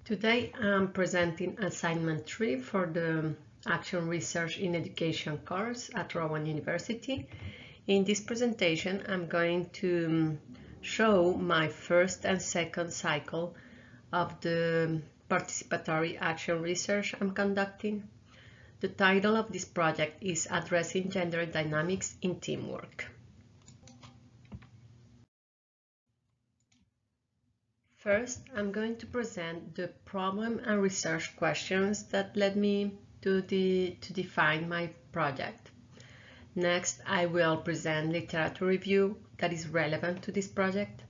Today I'm presenting assignment 3 for the Action Research in Education course at Rowan University. In this presentation I'm going to show my first and second cycle of the participatory action research I'm conducting. The title of this project is Addressing Gender Dynamics in Teamwork. First, I'm going to present the problem and research questions that led me to define my project. Next, I will present literature review that is relevant to this project.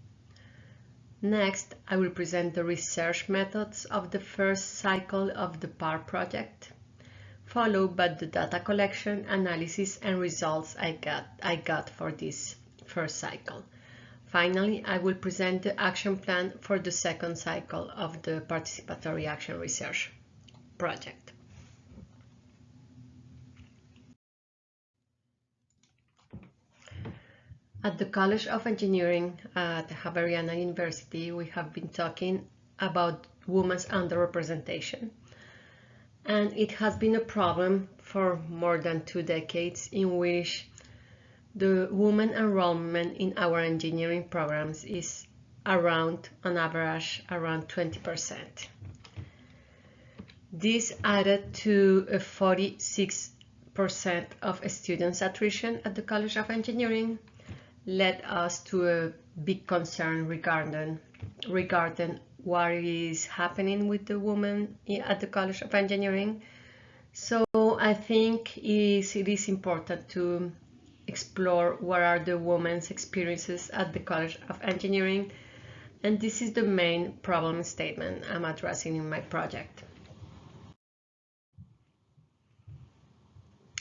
Next, I will present the research methods of the first cycle of the PAR project, followed by the data collection, analysis, and results I got for this first cycle. Finally, I will present the action plan for the second cycle of the Participatory Action Research project. At the College of Engineering at Javeriana University, we have been talking about women's underrepresentation. And it has been a problem for more than 2 decades in which the women enrollment in our engineering programs is around, on average, around 20%. This added to a 46% of students attrition at the College of Engineering led us to a big concern regarding what is happening with the women at the College of Engineering. So I think it is important to explore what are the women's experiences at the College of Engineering, and this is the main problem statement I'm addressing in my project.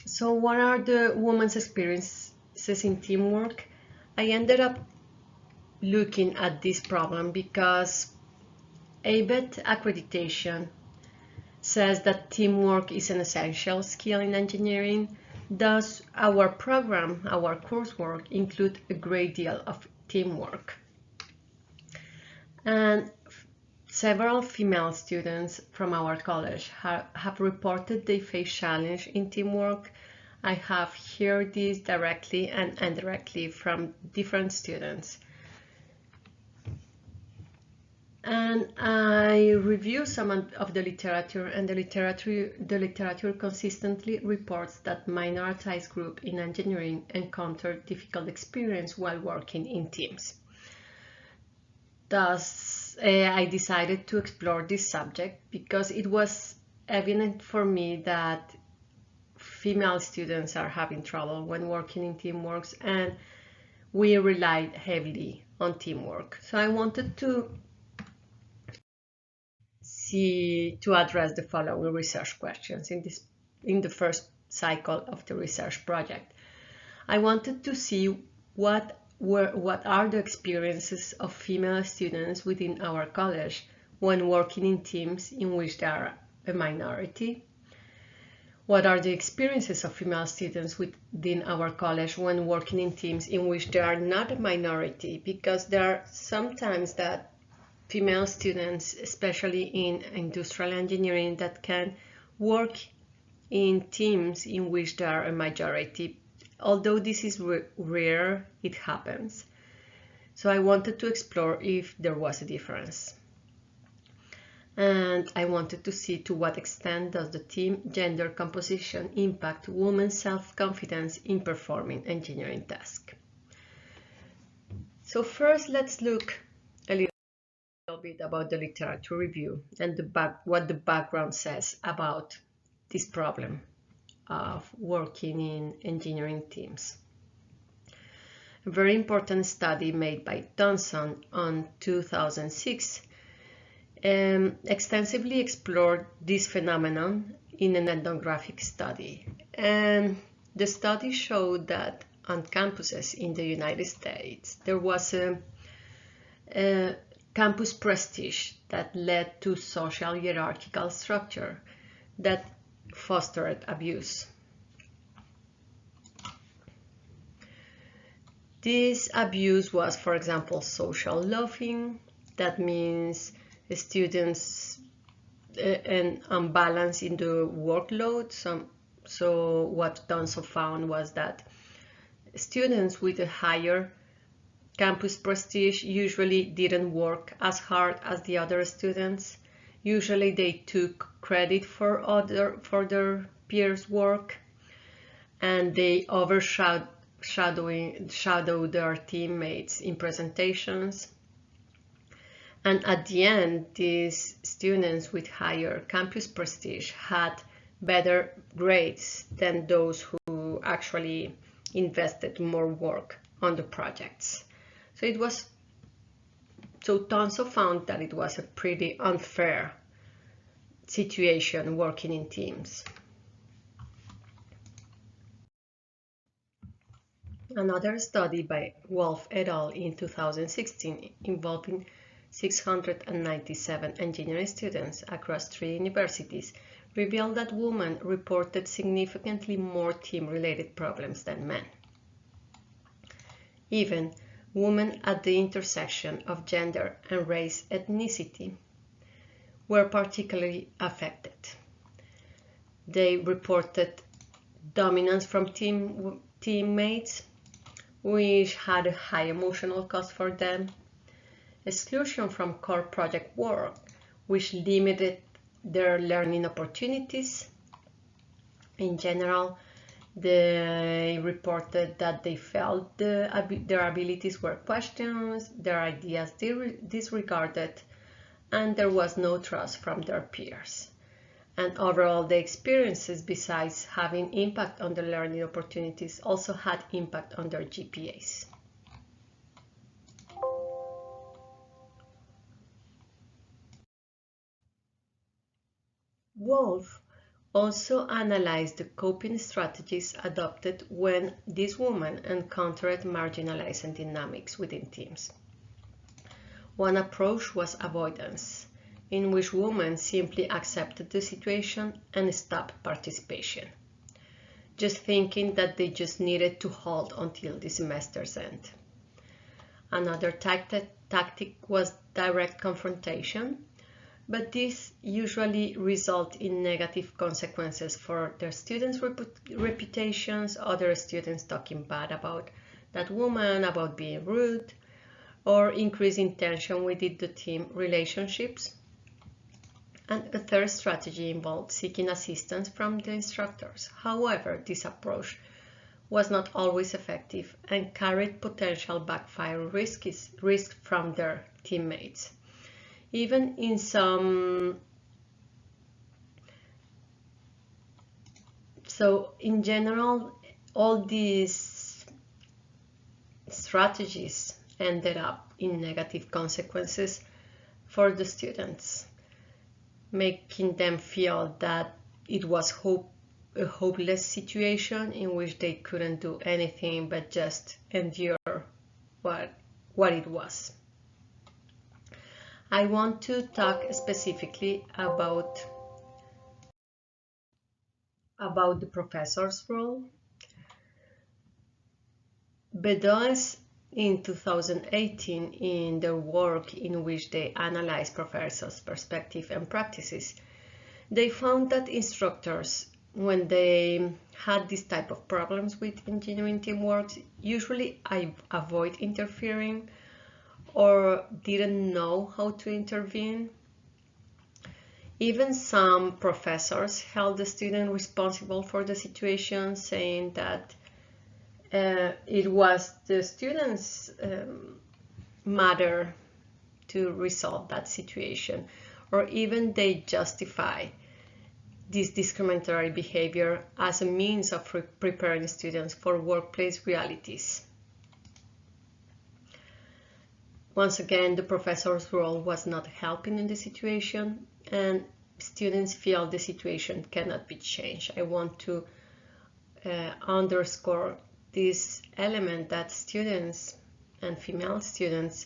So what are the women's experiences in teamwork? I ended up looking at this problem because ABET accreditation says that teamwork is an essential skill in engineering. Thus, our program, our coursework, include a great deal of teamwork. And several female students from our college have reported they face challenge in teamwork. I have heard this directly and indirectly from different students. And I review some of the literature, and the literature consistently reports that minoritized groups in engineering encounter difficult experience while working in teams. Thus, I decided to explore this subject because it was evident for me that female students are having trouble when working in teamwork, and we relied heavily on teamwork. So I wanted to address the following research questions in the first cycle of the research project. I wanted to see what are the experiences of female students within our college when working in teams in which they are a minority. What are the experiences of female students within our college when working in teams in which they are not a minority? Because there are sometimes that female students, especially in industrial engineering, that can work in teams in which there are a majority. Although this is rare, it happens. So I wanted to explore if there was a difference. And I wanted to see to what extent does the team gender composition impact women's self-confidence in performing engineering tasks. So first, let's look a little bit about the literature review and what the background says about this problem of working in engineering teams. A very important study made by Thompson in 2006 extensively explored this phenomenon in an ethnographic study. And the study showed that on campuses in the United States, there was a campus prestige that led to social hierarchical structure that fostered abuse. This abuse was, for example, social loafing. That means students an imbalance in the workload. So what Thomson found was that students with a higher campus prestige usually didn't work as hard as the other students. Usually they took credit for their peers' work, and they overshadowed their teammates in presentations. And at the end, these students with higher campus prestige had better grades than those who actually invested more work on the projects. So Thomson found that it was a pretty unfair situation working in teams. Another study by Wolf et al. In 2016 involving 697 engineering students across 3 universities revealed that women reported significantly more team-related problems than men. Even women at the intersection of gender and race ethnicity were particularly affected. They reported dominance from teammates, which had a high emotional cost for them, exclusion from core project work, which limited their learning opportunities. In general, they reported that they felt their abilities were questioned, their ideas disregarded, and there was no trust from their peers. And overall, the experiences, besides having impact on their learning opportunities, also had impact on their GPAs. Wolf also analyzed the coping strategies adopted when these women encountered marginalizing dynamics within teams. One approach was avoidance, in which women simply accepted the situation and stopped participation, just thinking that they just needed to hold until the semester's end. Another tactic was direct confrontation, but this usually results in negative consequences for their students' reputations, other students talking bad about that woman, about being rude, or increasing tension within the team relationships. And a third strategy involved seeking assistance from the instructors. However, this approach was not always effective and carried potential backfire risks from their teammates. Even in some, so in general, all these strategies ended up in negative consequences for the students, making them feel that it was a hopeless situation in which they couldn't do anything but just endure what it was. I want to talk specifically about the professor's role. Bedoes in 2018, in their work in which they analyzed professors' perspective and practices, they found that instructors, when they had this type of problems with engineering teamwork, usually avoid interfering or didn't know how to intervene. Even some professors held the student responsible for the situation, saying that it was the students' matter to resolve that situation, or even they justify this discriminatory behavior as a means of preparing students for workplace realities. Once again, the professor's role was not helping in the situation, and students feel the situation cannot be changed. I want to underscore this element that students and female students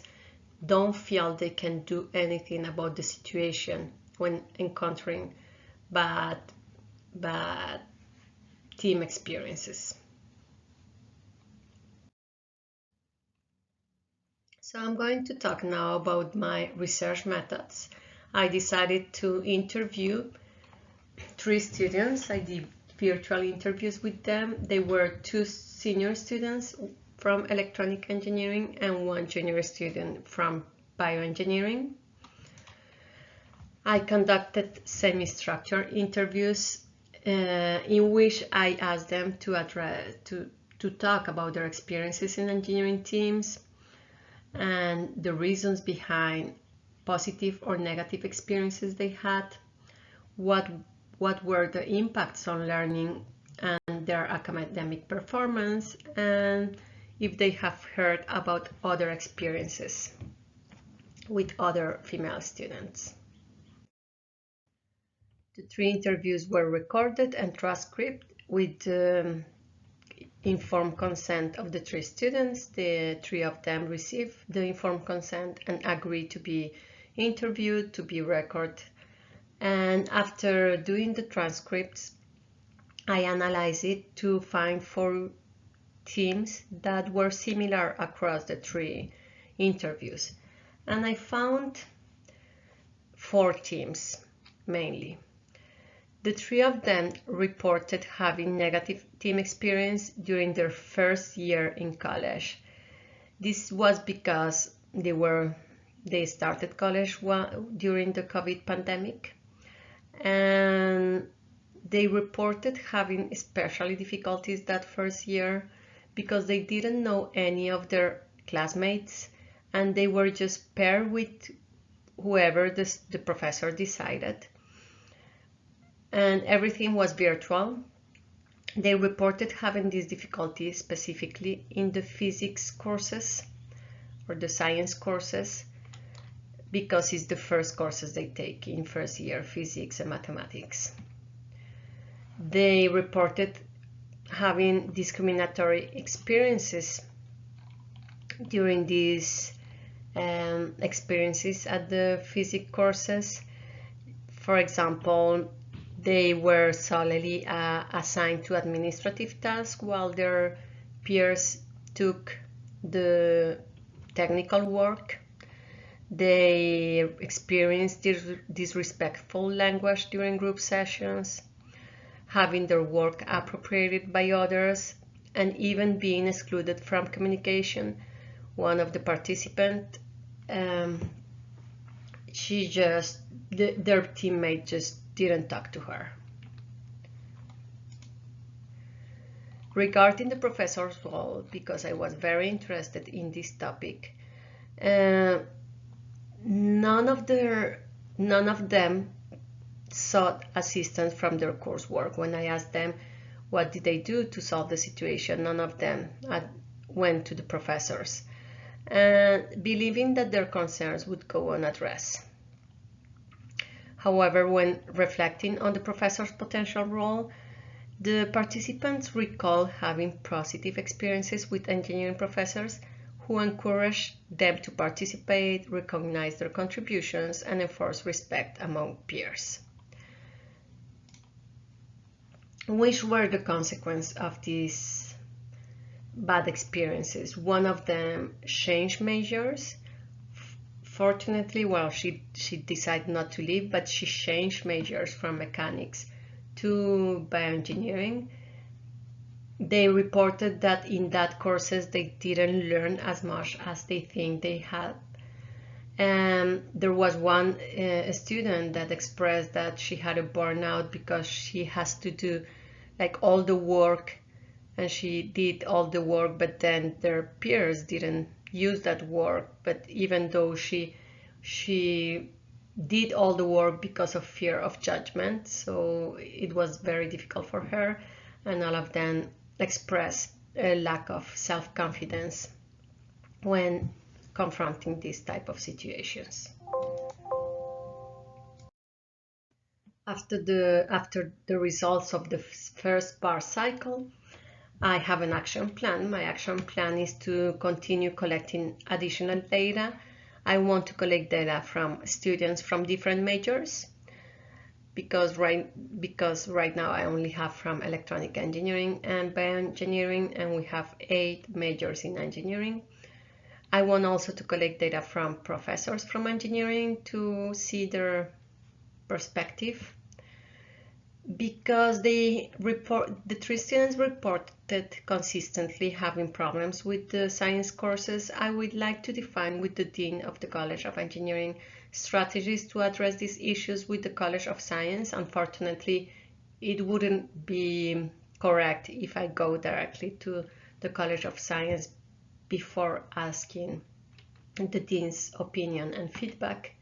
don't feel they can do anything about the situation when encountering bad team experiences. So I'm going to talk now about my research methods. I decided to interview 3 students. I did virtual interviews with them. They were 2 senior students from electronic engineering and 1 junior student from bioengineering. I conducted semi-structured interviews in which I asked them to talk about their experiences in engineering teams and the reasons behind positive or negative experiences they had, what were the impacts on learning and their academic performance, and if they have heard about other experiences with other female students. The 3 interviews were recorded and transcribed with informed consent of the 3 students. The 3 of them received the informed consent and agreed to be interviewed, to be recorded. And after doing the transcripts, I analyzed it to find 4 themes that were similar across the 3 interviews. And I found 4 themes mainly. The 3 of them reported having negative team experience during their first year in college. This was because they started college during the COVID pandemic, and they reported having especially difficulties that first year because they didn't know any of their classmates and they were just paired with whoever the professor decided. And everything was virtual. They reported having these difficulties specifically in the physics courses or the science courses because it's the first courses they take in first year, physics and mathematics. They reported having discriminatory experiences during these experiences at the physics courses. For example, they were solely assigned to administrative tasks while their peers took the technical work. They experienced disrespectful language during group sessions, having their work appropriated by others, and even being excluded from communication. One of the participants, their teammate just didn't talk to her. Regarding the professor's role, because I was very interested in this topic, none of them sought assistance from their coursework. When I asked them what did they do to solve the situation, none of them went to the professors, believing that their concerns would go unaddressed. However, when reflecting on the professor's potential role, the participants recall having positive experiences with engineering professors who encouraged them to participate, recognize their contributions, and enforce respect among peers. Which were the consequences of these bad experiences? One of them changed majors. Fortunately, well, she decided not to leave, but she changed majors from mechanics to bioengineering. They reported that in that courses they didn't learn as much as they think they had. And there was one student that expressed that she had a burnout because she has to do like all the work, and she did all the work, but then their peers didn't use that work. But even though she did all the work because of fear of judgment, so it was very difficult for her, and all of them expressed a lack of self-confidence when confronting these type of situations. After the results of the first bar cycle, I have an action plan. My action plan is to continue collecting additional data. I want to collect data from students from different majors because right now I only have from electronic engineering and bioengineering, and we have 8 majors in engineering. I want also to collect data from professors from engineering to see their perspective, because the 3 students reported consistently having problems with the science courses. I would like to define with the Dean of the College of Engineering strategies to address these issues with the College of Science. Unfortunately, it wouldn't be correct if I go directly to the College of Science before asking the Dean's opinion and feedback.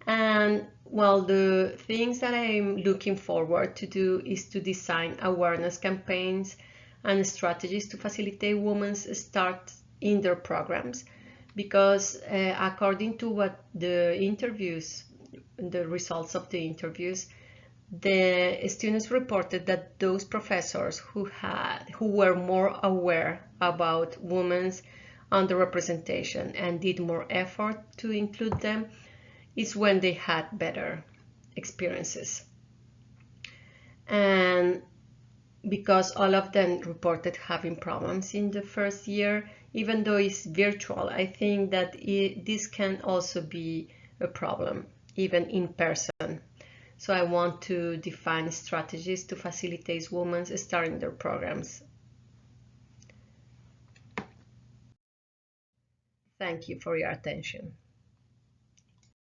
And well, the things that I'm looking forward to do is to design awareness campaigns and strategies to facilitate women's start in their programs, because according to what the results of the interviews, the students reported that those professors who were more aware about women's underrepresentation and did more effort to include them is when they had better experiences. And because all of them reported having problems in the first year, even though it's virtual, I think that this can also be a problem, even in person. So I want to define strategies to facilitate women starting their programs. Thank you for your attention.